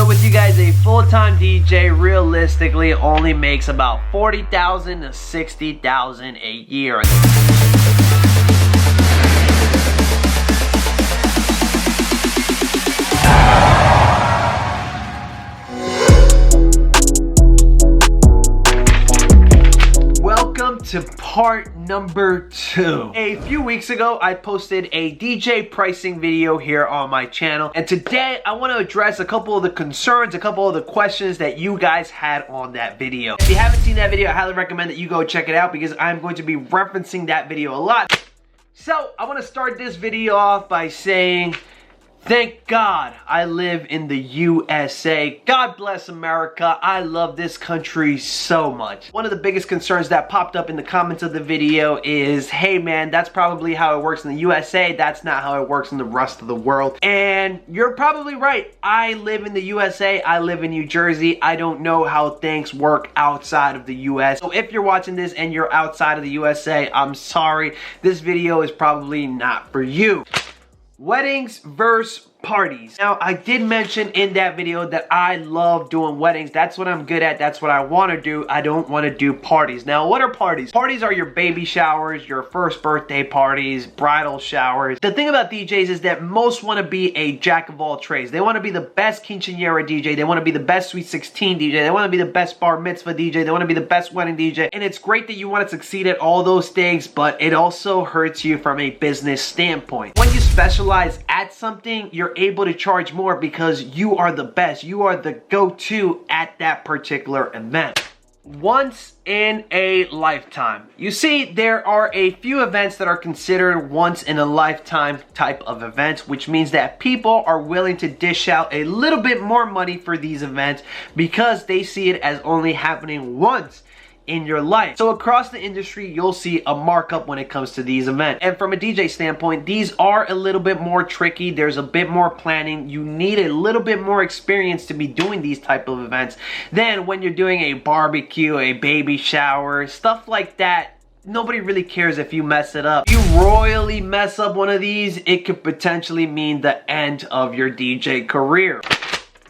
So with you guys, a full-time DJ realistically only makes about $40,000 to $60,000 a year. Welcome to part number 2. A few weeks ago, I posted a DJ pricing video here on my channel, and today I want to address a couple of the concerns, a couple of the questions that you guys had on that video. If you haven't seen that video, I highly recommend that you go check it out because I'm going to be referencing that video a lot. So I want to start this video off by saying, thank God I live in the USA. God bless America. I love this country so much. One of the biggest concerns that popped up in the comments of the video is, hey man, that's probably how it works in the USA. That's not how it works in the rest of the world. And you're probably right. I live in the USA. I live in New Jersey. I don't know how things work outside of the US. So if you're watching this and you're outside of the USA, I'm sorry. This video is probably not for you. Weddings versus parties. Now, I did mention in that video that I love doing weddings. That's what I'm good at. That's what I want to do. I don't want to do parties. Now, what are parties? Parties are your baby showers, your first birthday parties, bridal showers. The thing about DJs is that most want to be a jack of all trades. They want to be the best quinceañera DJ. They want to be the best Sweet 16 DJ. They want to be the best bar mitzvah DJ. They want to be the best wedding DJ. And it's great that you want to succeed at all those things, but it also hurts you from a business standpoint. When you specialize at something, you're able to charge more because you are the best. You are the go-to at that particular event. Once in a lifetime. You see, there are a few events that are considered once in a lifetime type of events, which means that people are willing to dish out a little bit more money for these events because they see it as only happening once in your life. So across the industry, you'll see a markup when it comes to these events. And from a DJ standpoint, these are a little bit more tricky. There's a bit more planning. You need a little bit more experience to be doing these type of events than when you're doing a barbecue, a baby shower, stuff like that. Nobody really cares if you mess it up. If you royally mess up one of these, it could potentially mean the end of your DJ career.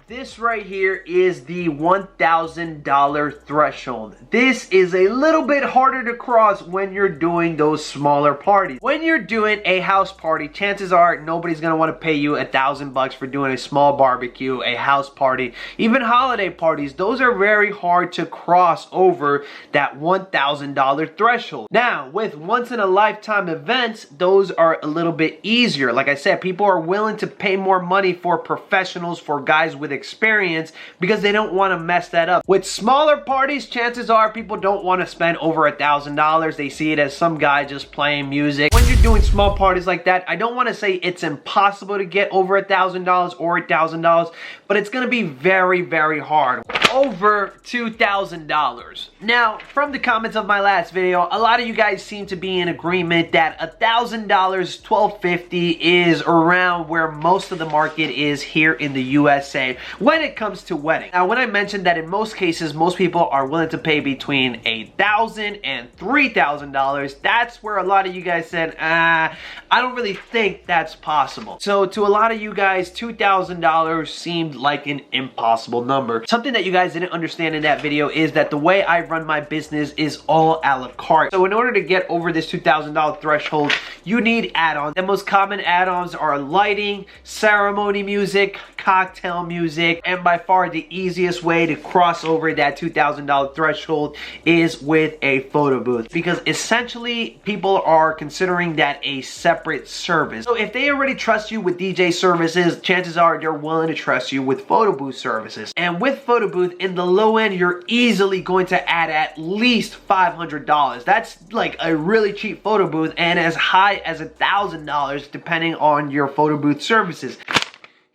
This right here is the $1,000 threshold. This is a little bit harder to cross when you're doing those smaller parties. When you're doing a house party, chances are nobody's gonna want to pay you $1,000 for doing a small barbecue, a house party, even holiday parties. Those are very hard to cross over that $1,000 threshold. Now, with once in a lifetime events, those are a little bit easier. Like I said, people are willing to pay more money for professionals, for guys with experience, because they don't want to mess that up. With smaller parties, chances are people don't want to spend over $1,000. They see it as some guy just playing music. When you're doing small parties like that, I don't want to say it's impossible to get over $1,000 or $1,000, but it's going to be very, very hard. Over $2,000. Now, from the comments of my last video, a lot of you guys seem to be in agreement that $1,000, $1,250 is around where most of the market is here in the USA when it comes to wedding. Now, when I mentioned that in most cases, most people are willing to pay between $1,000 and $3,000, that's where a lot of you guys said, I don't really think that's possible. So to a lot of you guys, $2,000 seemed like an impossible number. Something that you guys didn't understand in that video is that the way I run my business is all a la carte. So in order to get over this $2,000 threshold, you need add-ons. The most common add-ons are lighting, ceremony music, cocktail music, and by far the easiest way to cross over that $2,000 threshold is with a photo booth, because essentially people are considering that a separate service. So if they already trust you with DJ services, chances are they're willing to trust you with photo booth services. And with photo booth, in the low end, you're easily going to add at least $500. That's like a really cheap photo booth, and as high as $1,000 depending on your photo booth services.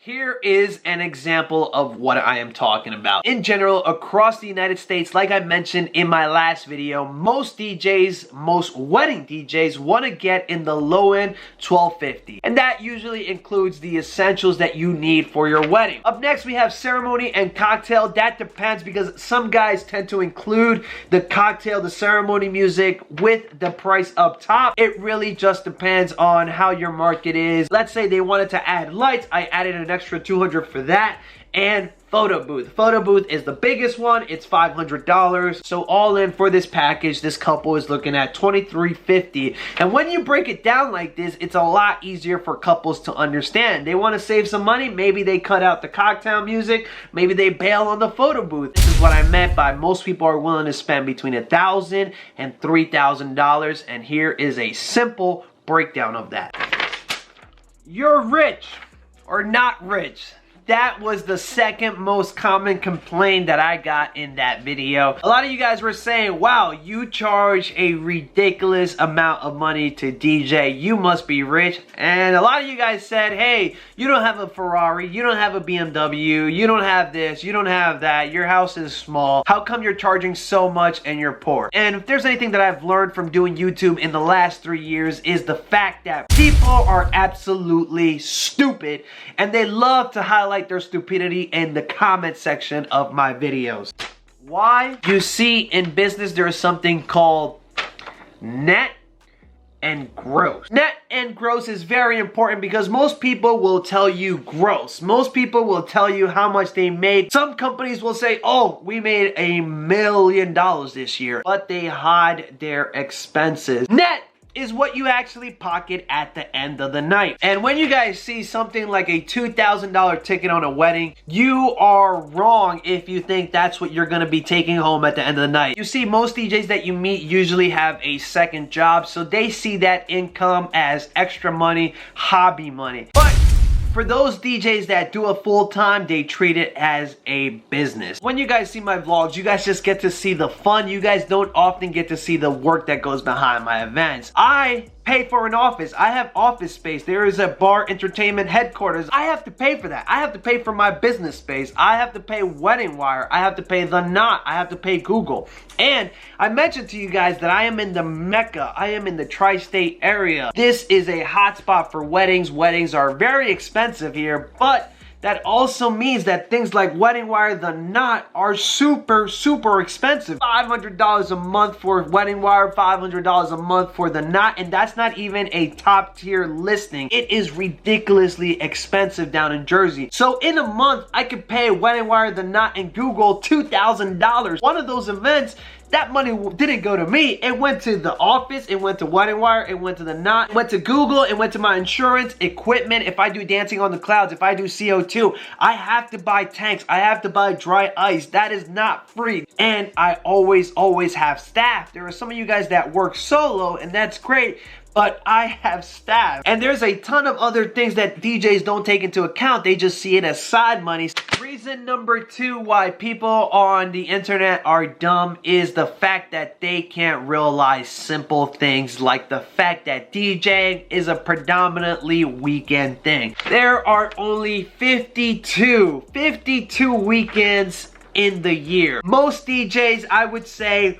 Here is an example of what I am talking about. In general, across the United States, like I mentioned in my last video, most DJs, most wedding DJs want to get in the low end $1,250. And that usually includes the essentials that you need for your wedding. Up next, we have ceremony and cocktail. That depends, because some guys tend to include the cocktail, the ceremony music with the price up top. It really just depends on how your market is. Let's say they wanted to add lights. I added an extra $200 for that. And photo booth. Photo booth is the biggest one. It's $500. So all in for this package, this couple is looking at $23.50. And when you break it down like this, it's a lot easier for couples to understand. They want to save some money. Maybe they cut out the cocktail music. Maybe they bail on the photo booth. This is what I meant by most people are willing to spend between $1,000 and $3,000. And here is a simple breakdown of that. You're rich or not rich. That was the second most common complaint that I got in that video. A lot of you guys were saying, wow, you charge a ridiculous amount of money to DJ. You must be rich. And a lot of you guys said, hey, you don't have a Ferrari, you don't have a BMW, you don't have this, you don't have that, your house is small. How come you're charging so much and you're poor? And if there's anything that I've learned from doing YouTube in the last 3 years is the fact that people are absolutely stupid and they love to highlight their stupidity in the comment section of my videos. Why? You see, in business there is something called net and gross. Net and gross is very important because most people will tell you gross. Most people will tell you how much they made. Some companies will say, oh, we made $1 million this year, but they hide their expenses. Net is what you actually pocket at the end of the night. And when you guys see something like a $2,000 ticket on a wedding, you are wrong if you think that's what you're gonna be taking home at the end of the night. You see, most DJs that you meet usually have a second job, so they see that income as extra money, hobby money. But for those DJs that do it full time, they treat it as a business. When you guys see my vlogs, you guys just get to see the fun. You guys don't often get to see the work that goes behind my events. I pay for an office. I have office space. There is a Barr Entertainment headquarters. I have to pay for that. I have to pay for my business space. I have to pay Wedding Wire. I have to pay The Knot. I have to pay Google. And I mentioned to you guys that I am in the Mecca. I am in the tri-state area. This is a hotspot for weddings. Weddings are very expensive here, but that also means that things like Wedding Wire, The Knot are super, super expensive. $500 a month for Wedding Wire, $500 a month for The Knot, and that's not even a top tier listing. It is ridiculously expensive down in Jersey. So in a month, I could pay Wedding Wire, The Knot, and Google $2,000. One of those events, that money didn't go to me. It went to the office, it went to Wedding Wire, it went to The Knot, it went to Google, it went to my insurance, equipment. If I do Dancing on the Clouds, if I do CO2, I have to buy tanks, I have to buy dry ice. That is not free. And I always have staff. There are some of you guys that work solo, and that's great, but I have staff. And there's a ton of other things that DJs don't take into account. They just see it as side money. Reason number 2 why people on the internet are dumb is the fact that they can't realize simple things like the fact that DJing is a predominantly weekend thing. There are only 52 weekends in the year. Most DJs, I would say,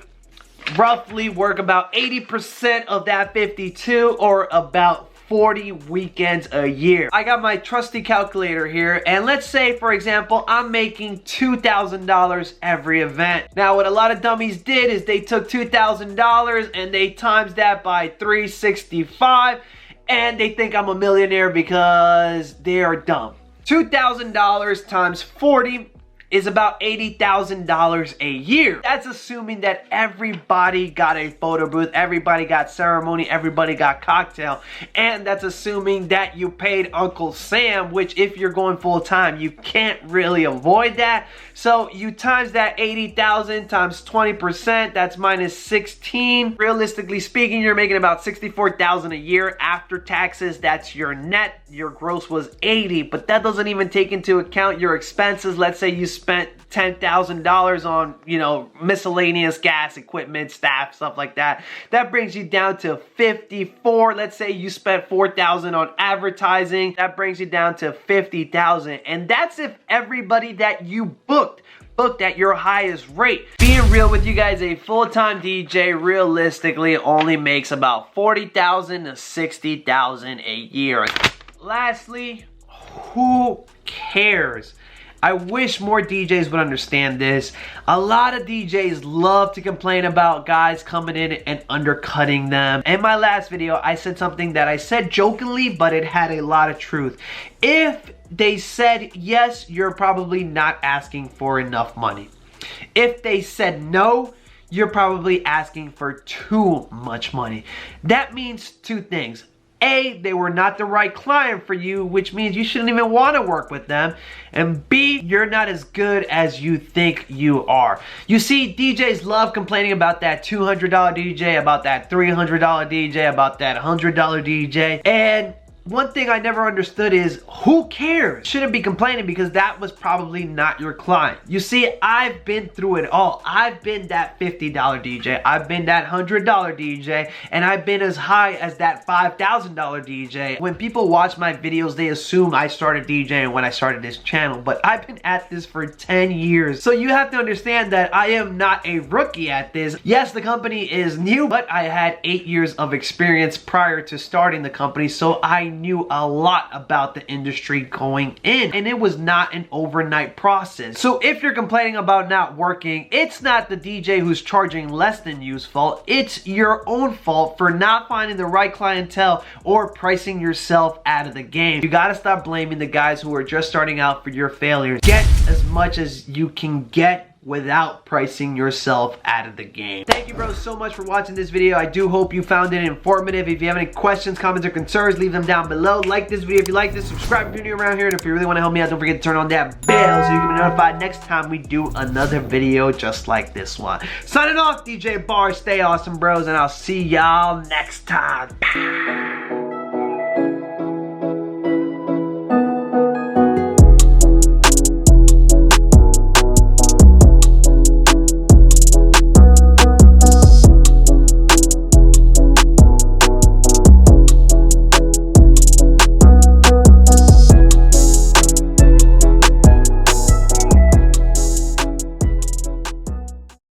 roughly work about 80% of that 52 or about 40 weekends a year. I got my trusty calculator here, and let's say, for example, I'm making $2,000 every event. Now, what a lot of dummies did is they took $2,000 and they times that by 365, and they think I'm a millionaire because they are dumb. $2,000 times 40 is about $80,000 a year. That's assuming that everybody got a photo booth, everybody got ceremony, everybody got cocktail, and that's assuming that you paid Uncle Sam, which if you're going full time, you can't really avoid that. So you times that 80,000 times 20%, that's minus 16. Realistically speaking, you're making about 64,000 a year after taxes. That's your net. Your gross was 80, but that doesn't even take into account your expenses. Let's say you spent $10,000 on, you know, miscellaneous gas, equipment, staff, stuff like that. That brings you down to 54. Let's say you spent $4,000 on advertising. That brings you down to 50,000. And that's if everybody that you booked at your highest rate. Being real with you guys, a full-time DJ realistically only makes about 40,000 to 60,000 a year. Lastly, who cares? I wish more DJs would understand this. A lot of DJs love to complain about guys coming in and undercutting them. In my last video, I said something that I said jokingly, but it had a lot of truth. If they said yes, you're probably not asking for enough money. If they said no, you're probably asking for too much money. That means two things. A, they were not the right client for you, which means you shouldn't even want to work with them. And B, you're not as good as you think you are. You see, DJs love complaining about that $200 DJ, about that $300 DJ, about that $100 DJ. And one thing I never understood is, who cares? Shouldn't be complaining because that was probably not your client. You see, I've been through it all. I've been that $50 DJ. I've been that $100 DJ. And I've been as high as that $5,000 DJ. When people watch my videos, they assume I started DJing when I started this channel. But I've been at this for 10 years. So you have to understand that I am not a rookie at this. Yes, the company is new, but I had 8 years of experience prior to starting the company. So I knew a lot about the industry going in, and it was not an overnight process. So if you're complaining about not working, it's not the DJ who's charging less than you's fault. It's your own fault for not finding the right clientele or pricing yourself out of the game. You gotta stop blaming the guys who are just starting out for your failures. Get as much as you can get without pricing yourself out of the game. Thank you, bros, so much for watching this video. I do hope you found it informative. If you have any questions, comments, or concerns, leave them down below. Like this video if you like this, subscribe if you're new around here, and if you really want to help me out, don't forget to turn on that bell so you can be notified next time we do another video just like this one. Signing off, DJ Barr. Stay awesome, bros, and I'll see y'all next time.